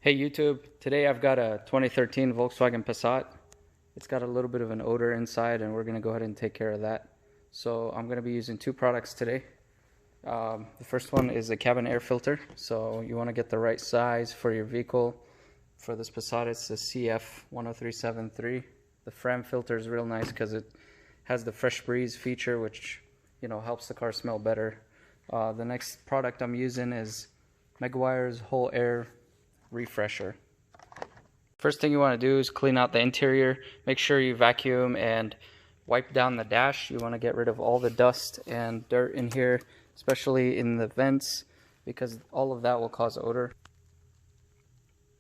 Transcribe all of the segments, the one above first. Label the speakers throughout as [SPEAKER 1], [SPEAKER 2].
[SPEAKER 1] Hey YouTube, today I've got a 2013 Volkswagen Passat. It's got a little bit of an odor inside and we're going to go ahead and take care of that. So I'm going to be using two products today. The first one is a cabin air filter. So you want to get the right size for your vehicle. For this Passat it's the CF10373. The Fram filter is real nice because it has the fresh breeze feature, which helps the car smell better. The next product I'm using is Megawire's whole air refresher. First thing you want to do is clean out the interior. Make sure you vacuum and wipe down the dash. You want to get rid of all the dust and dirt in here, especially in the vents, because all of that will cause odor.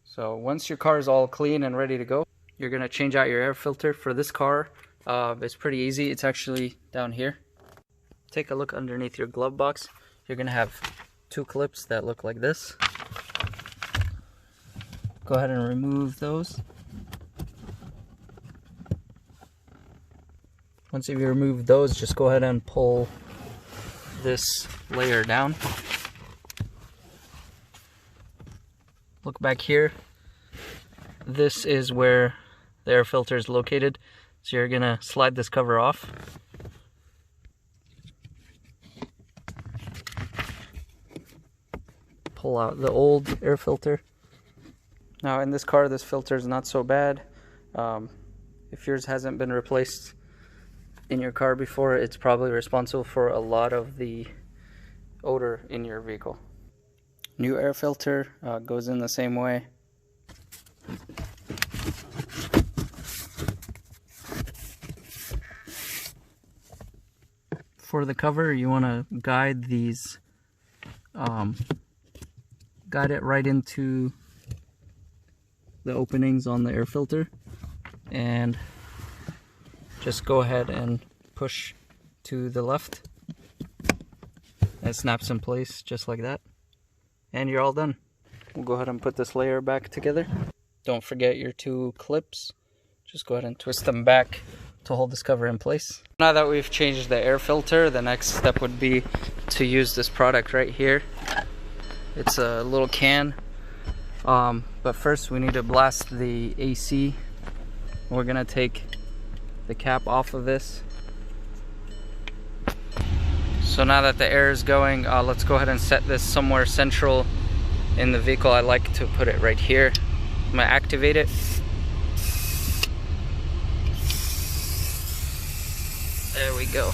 [SPEAKER 1] So once your car is all clean and ready to go, you're going to change out your air filter. For this car, it's pretty easy. It's actually down here. Take a look underneath your glove box. You're going to have two clips that look like this. Go ahead and remove those. Once you've removed those, just go ahead and pull this layer down. Look back here. This is where the air filter is located. So you're gonna slide this cover off. Pull out the old air filter. Now in this car, this filter is not so bad. If yours hasn't been replaced in your car before, it's probably responsible for a lot of the odor in your vehicle. New air filter goes in the same way. For the cover, you want to guide these, guide it right into the openings on the air filter, and just go ahead and push to the left. It snaps in place just like that, and you're all done. We'll go ahead and put this layer back together. Don't forget your two clips. Just go ahead and twist them back to hold this cover in place. Now that we've changed the air filter, the next step would be to use this product right here. It's a little can. But first we need to blast the AC. We're gonna take the cap off of this. So now that the air is going, let's go ahead and set this somewhere central in the vehicle. I like to put it right here. I'm gonna activate it. There we go.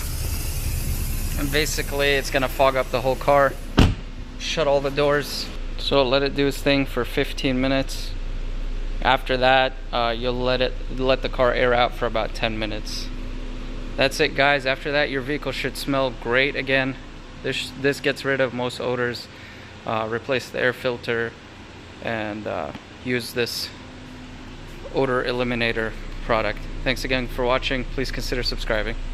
[SPEAKER 1] And basically it's gonna fog up the whole car, shut all the doors. So let it do its thing for 15 minutes. After that, you'll let the car air out for about 10 minutes. That's it, guys. After that, your vehicle should smell great again. This gets rid of most odors. Replace the air filter and use this Odor Eliminator product. Thanks again for watching. Please consider subscribing.